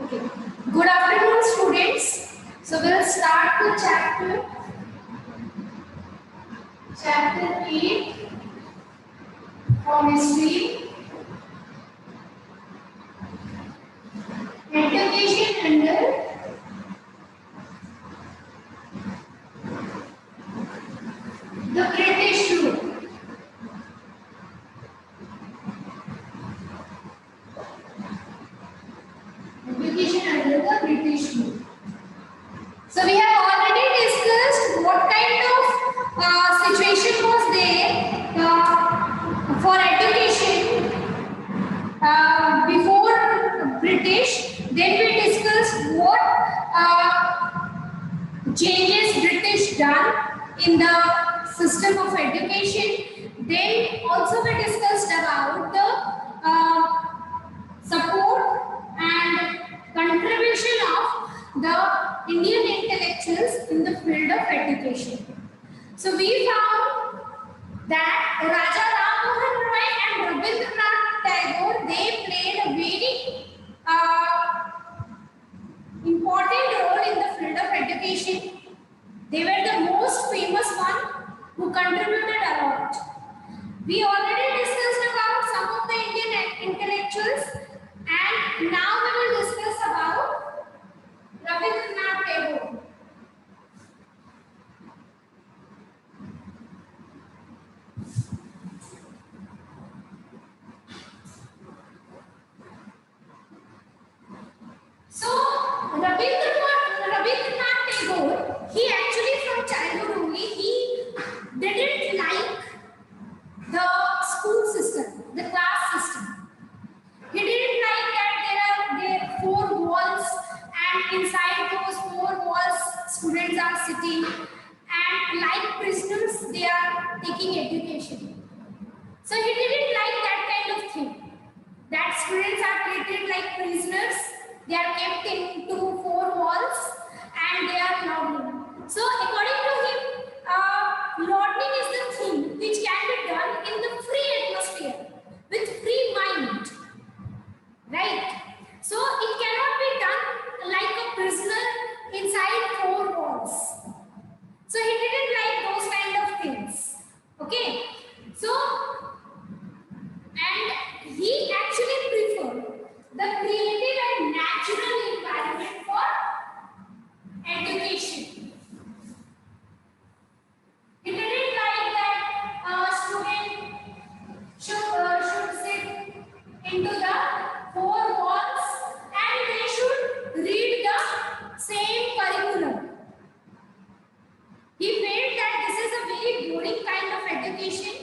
Okay. Good afternoon, students. So we'll start the chapter 8 from history, education under the British rule. Education under the British rule. So we have already discussed what kind of situation was there for education before British. Then we discussed what changes British done in the system of education. Then also we discussed about the support and contribution of the Indian intellectuals in the field of education. So we found that Raja Ram Mohan Roy and Rabindranath Tagore, they played a very important role in the field of education. They were the most famous one who contributed a lot. We already discussed about some of the Indian intellectuals, and now we will discuss about Rabindranath Tagore. So Rabindranath Tagore, he actually from childhood only, he didn't like the school system, the class system. He didn't like that there are four walls, and inside those four walls students are sitting, and like prisoners they are taking education. So he didn't like that kind of thing, that students are treated like prisoners. They are kept into four walls and they are learning. So according to him, learning is the thing which can be done in the free atmosphere with free mind, right? So it cannot be done like a prisoner inside four walls. So he didn't like those kind of things. Okay. So and he actually preferred the creative and natural environment for education. He didn't like that student should sit into the four walls and they should read the same curriculum. He felt that this is a very boring kind of education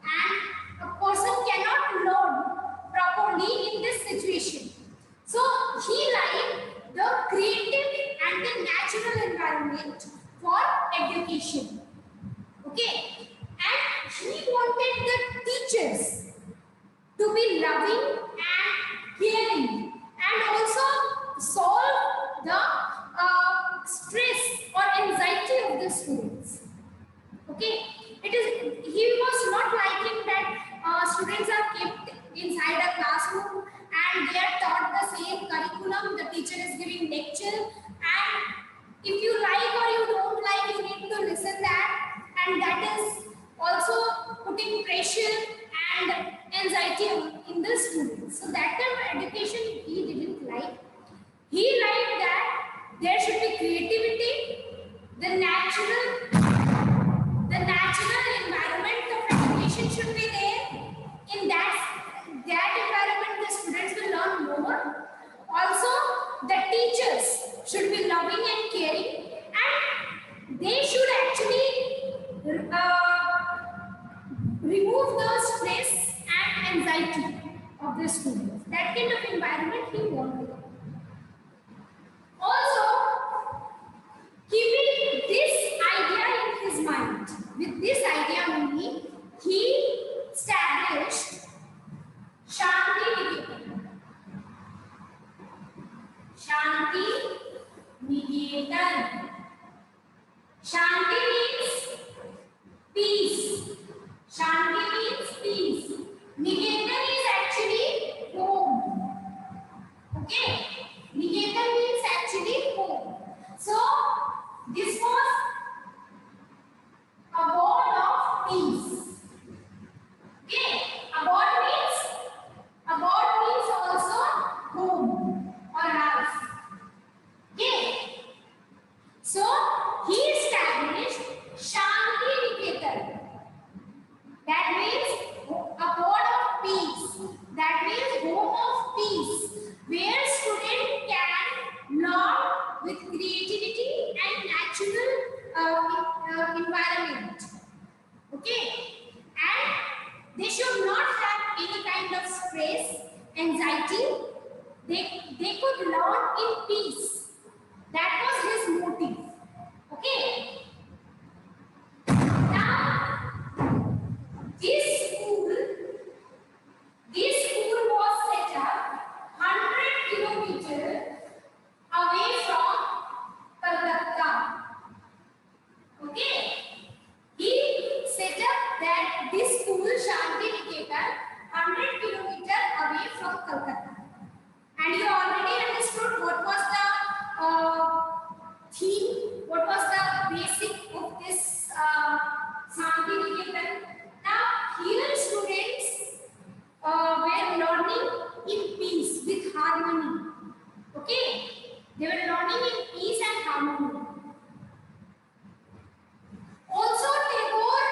and a person cannot learn properly in this situation. So he liked the creative and the natural environment for education. Okay, and he wanted the teachers to be loving and caring and also solve the stress or anxiety of the students. Okay, it is, he was not liking that students are kept inside a classroom and they are taught the same curriculum, the teacher is giving lecture, and if you like or you don't like, you need to listen that, and that is also putting pressure and anxiety in the students. So that kind of education he didn't like. He liked that there should be creativity, the natural environment of education should be there. In that environment, the students will learn more. Also, the teachers should be loving and caring, and they should actually remove the stress and anxiety of the students. That kind of environment he wanted. Also, keeping this idea in his mind, with this idea only, he established Shanti Niketan. Shanti Niketan. Shanti means peace. Shanti means peace. Niketan is actually home. Okay? Niketan anxiety. They could learn in peace. That was his motive. Okay. Now, this school, was set up 100 kilometers away from Calcutta. Okay. He set up that this school, Shanti Niketan, 100 kilometers away from Calcutta. And you already understood what was the theme, what was the basic of this Shanti Niketan. Now, here students were learning in peace with harmony. Okay, they were learning in peace and harmony. Also, Tagore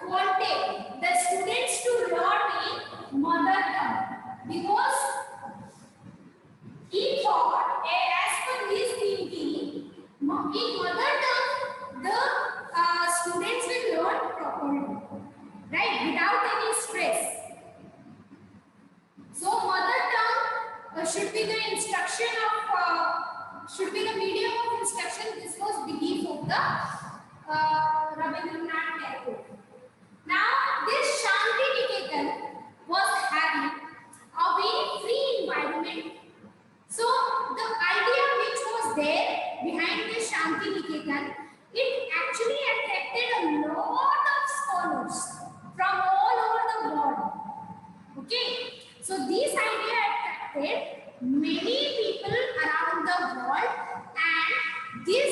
wanted the students to learn in mother tongue because he thought, as per his thinking, in mother tongue, the students will learn properly, right, without any stress. So, mother tongue should be the instruction of, should be the medium of instruction. This was belief of the Rabindranath Tagore. Now, this Shanti Niketan was having a very free environment. So, the idea which was there behind this Shanti Niketan, it actually attracted a lot of scholars from all over the world. Okay, so this idea attracted many people around the world, and this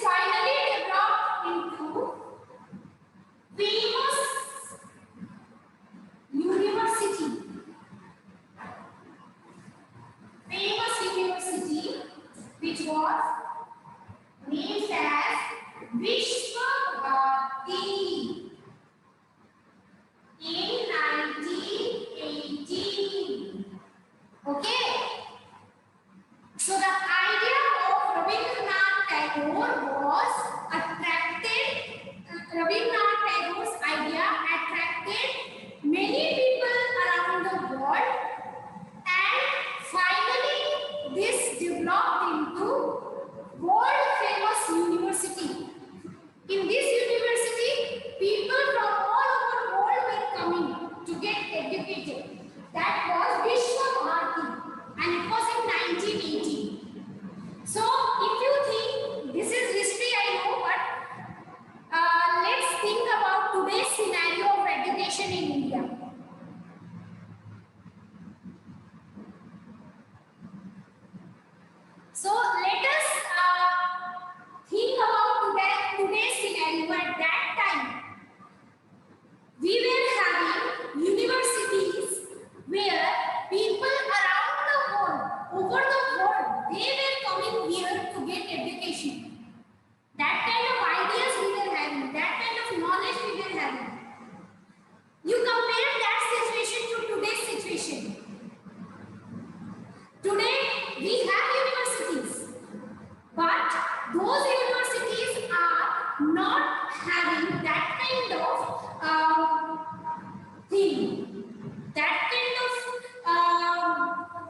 finally developed into famous university. Which was named as Vishwa Bharati in 1918. Okay. So the idea of Rabindranath Tagore was Rabindranath Tagore's idea attracted many people around the world, and finally this developed into world famous university. In this university, people from all over the world were coming to get educated. That was Vishwa Bharati, and it was in 1980. So, if you think this is history, I know, but let's think about today's scenario of education in India. So, let us think about today's scenario. At that time, we were having universities where people around the world, over the world, they were coming here to get education. That kind of ideas we were having, that kind of knowledge we were having. You compare that situation to today's situation. Today, we have universities, but those universities are not having that kind of thing. That kind of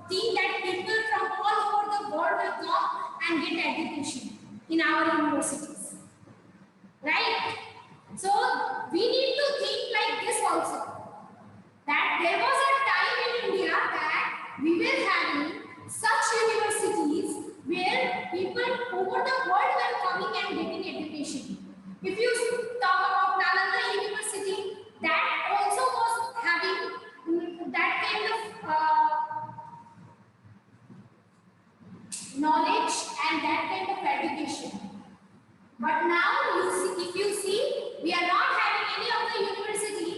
thing that people from all over the world will come and get education in our universities. Right? So, we need to think like this also. That there was a time in India that we were having such universities where people over the world were coming and getting education. If you talk about Nalanda University, that also was having that kind of knowledge and that kind of education. But now, if you see, we are not having any of the university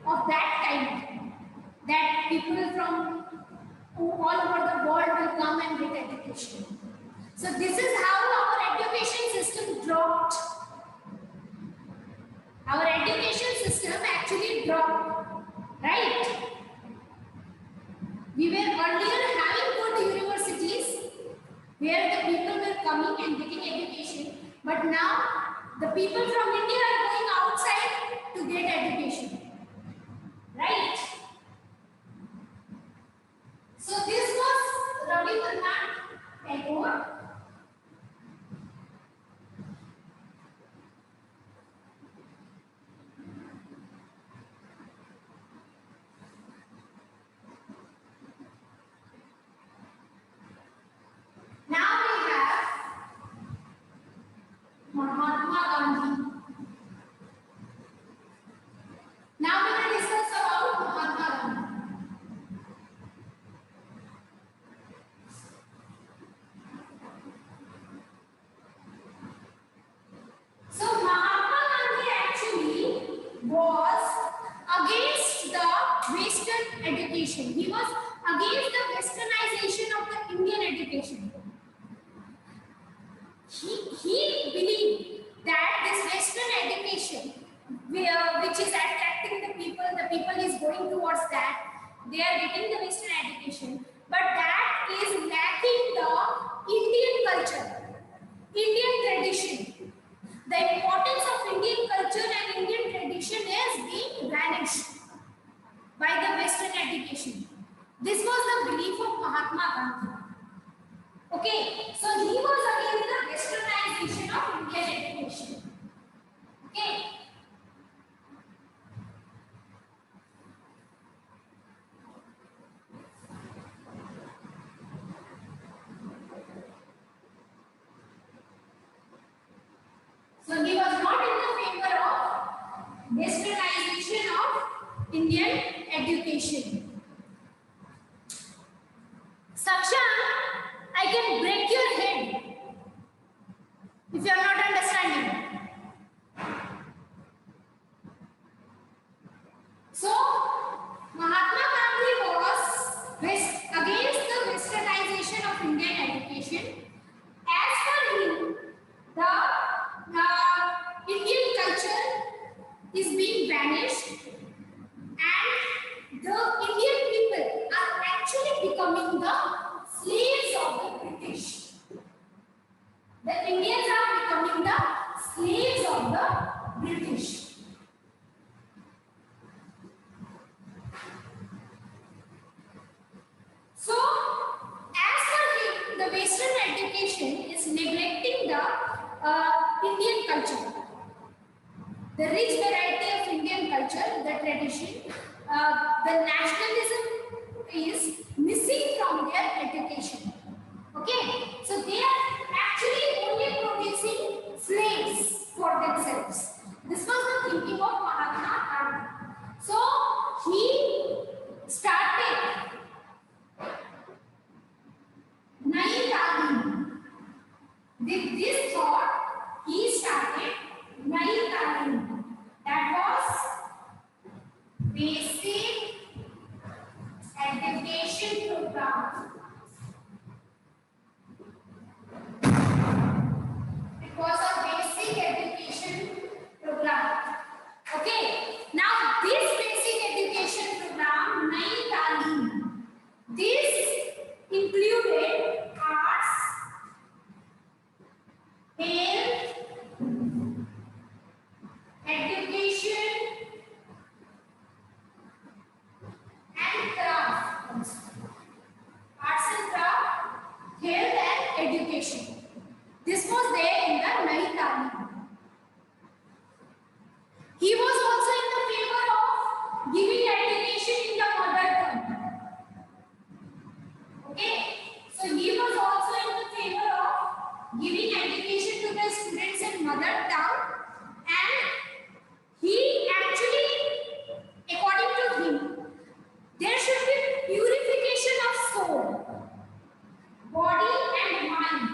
of that kind, that people from all over the world will come and get education. So this is how our education system dropped. Our education system actually dropped, right? We were earlier having good universities where the people were coming and getting education, but now the people from India are going outside to get education. Right? education. He was against the westernization of the Indian education. He believed that this western education, which is attracting the people is going towards that, they are getting the western education, but that is lacking the Indian culture, Indian tradition. The importance of Indian culture and Indian tradition is being vanished by the western education. This was the belief of Mahatma Gandhi. Okay, so he was against the westernization of Indian education. Okay. So he was not in the favor of westernization of Indian education. Sakshan, I can break your head if you are not understanding. So, Mahatma Gandhi was against the westernization of Indian education. As per him, the Indian culture is being vanished and the Indian people are actually becoming the slaves of the British. The Indians are becoming the slaves of the British. So, as per him, the Western education is neglecting the Indian culture, the rich variety of Indian culture, the tradition, the nationalism is missing from their education. Okay, so they are actually only producing slaves for themselves. This was the thinking of Mahatma Gandhi. So he started Nai Talim. With this thought, he started Nai Talim. That was basic education program. It was a basic education program. Okay. Now this basic education program, Nai Talim, this included arts, health, education, and craft. Arts and craft, health and education. This was there in the Nai Talim. He was also in the favor of giving education in the mother tongue. Okay, so he was also in the favor of giving education to the students in mother tongue, and he actually, according to him, there should be purification of soul, body and mind.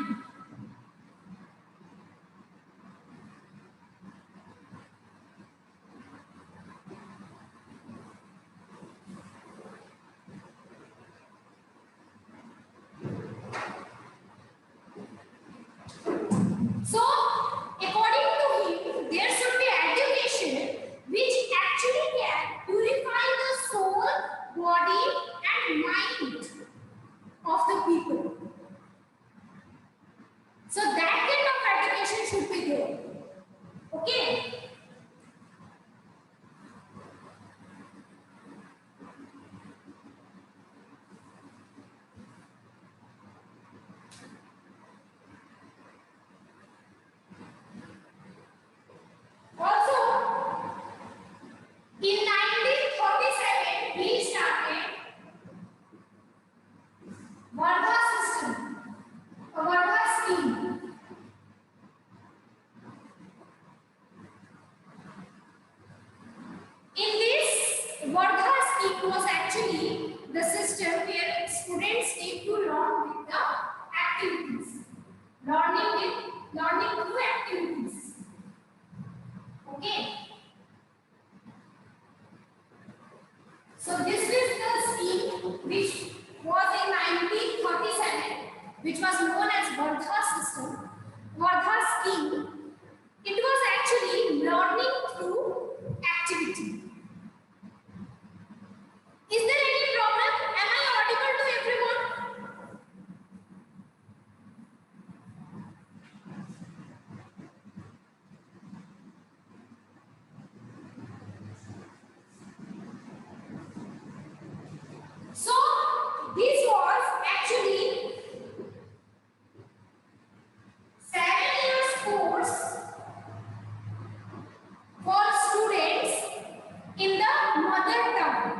So, according to him, there should be education which actually can purify the soul, body, and mind of the people. So, that kind of education should be there. Okay. Also, in 1947, we started Vardha system, a Vardha scheme. In this, Vardha scheme was actually the system where students need to learn with the activities, learning through activities. Okay. So this is the scheme which was in 1937, which was known as Vardha system, Vardha scheme. It was actually learning through activity. Is there any problem? Am I audible to everyone? So this was actually 7 years course for students in the mother tongue.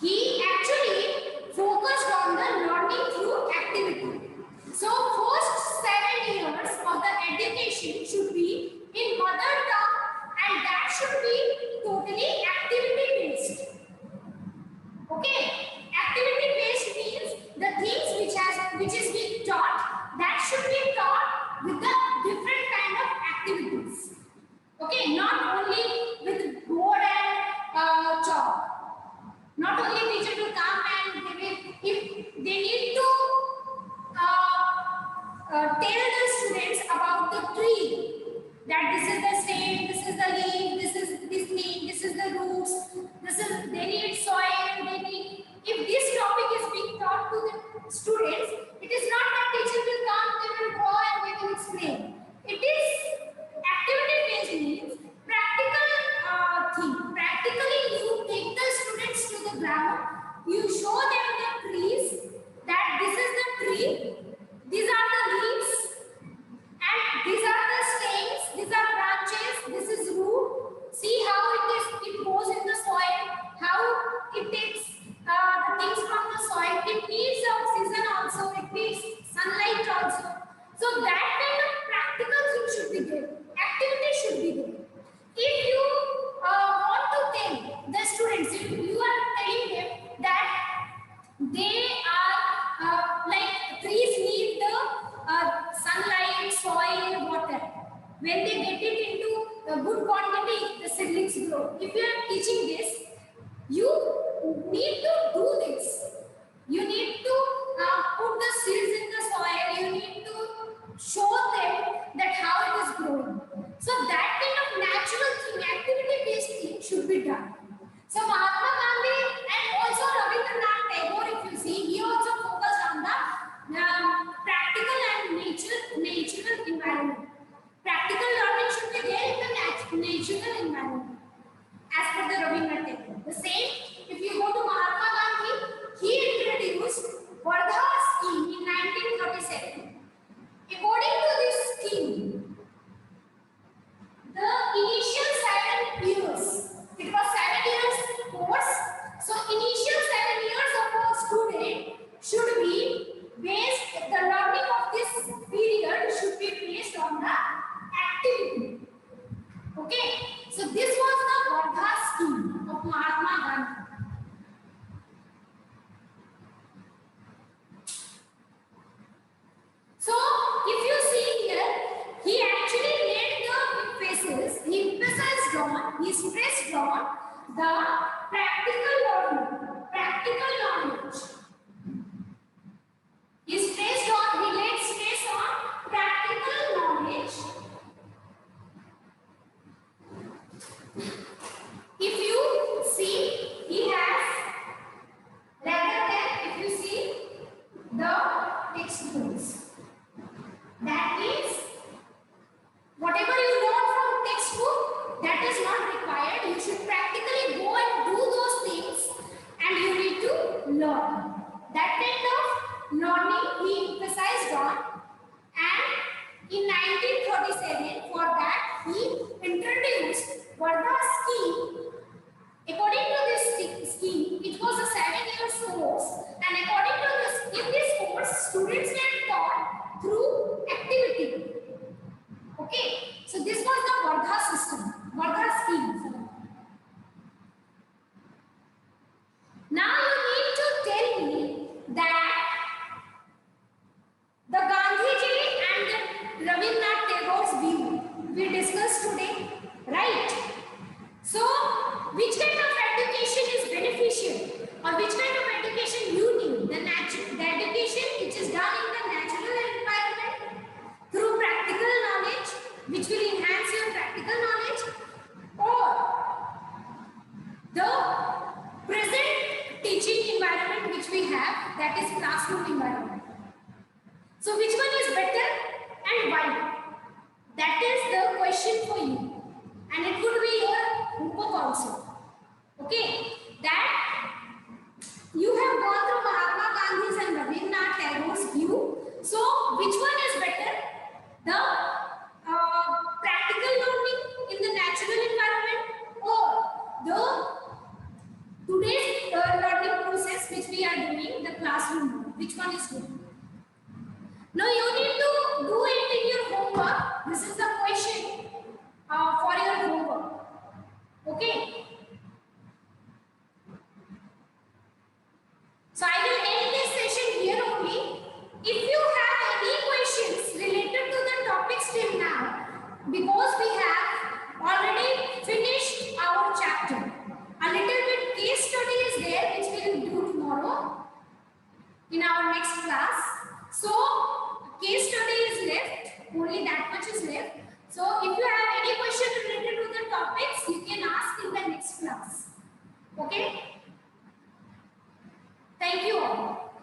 He actually focused on the learning through activity. So first 7 years of the education should be in mother tongue, and that should be totally activity based. Okay, activity based means the things which is being taught, that should be taught with the different kind of activities. Okay, not only with board and chalk. Not only teacher will come and they will, if they need to tell the students about the tree, that this is the stem, this is the leaf, this is this leaf, this is the roots, this is, they need soil, they need, if this topic is being taught to the students, it is not that teacher will come, they will draw and they will explain. It is activity based means practical thing. Practically you take the students to the ground, you show them the trees, that this is the tree, these are the leaves, and these are the stems, these are branches, this is root. See how it goes in the soil, how it takes the things from the soil. It needs oxygen also, it needs sunlight also. So that kind of practical thing should be there. Activity should be there. If you want to tell the students, if you are telling them that they are like trees need the sunlight, soil, water. When they get it into a good quantity, the seedlings grow. If you are teaching this, you need to do this. You need to put the seeds in the soil. You need to show them that how it is growing. So that kind of natural thing, activity-based thing should be done. So Mahatma Gandhi and also Rabindranath Tagore, if you see, he also focused on the practical and natural environment. Practical learning should be there in the natural environment, as per the Rabindranath Tagore. The same, if you go to Mahatma Gandhi, he introduced Vardha scheme in 1937. According to this scheme, the initial 7 years, it was 7 years course. So initial 7 years of a student should be based, the learning of this period should be based on the activity. Okay, so this was the Vardha scheme of Mahatma Gandhi. So if you see here, he actually made the emphasis, he emphasized on, he stressed on the practical learning, practical knowledge. He stressed on, he laid stress on practical knowledge. If you see, he has, rather than if you see the textbooks. That means whatever you learn from textbook, that is not required. You should practically go and do those things, and you need to learn. That kind of learning he emphasized on, and in 1937, for that he introduced Vardha scheme. According to this scheme, it was a 7 years course, and according to this, in this course, students were taught through activity. Okay, so this was the Vardha system, Vardha scheme. Now you need to tell me that the Gandhiji and the Rabindranath Tagore's view we discussed today, right? So which kind of education is environment which we have, that is classroom environment. So which one is better and why? That is the question for you, and it could be your homework also. Okay, that you have gone through Mahatma Gandhi's and Rabindranath Tagore's view. So which one is better? The practical learning in the natural environment, or the today's learning process which we are doing, the classroom? Which one is good? Now you need to do it in your homework. This is the question for your homework. Okay. So I will end this session here only. If you have any questions related to the topics till now, because we have already finished our chapter, a little bit case study is there which we will do tomorrow in our next class. So case study is left, only that much is left. So if you have any question related to the topics, you can ask in the next class. Okay? Thank you all.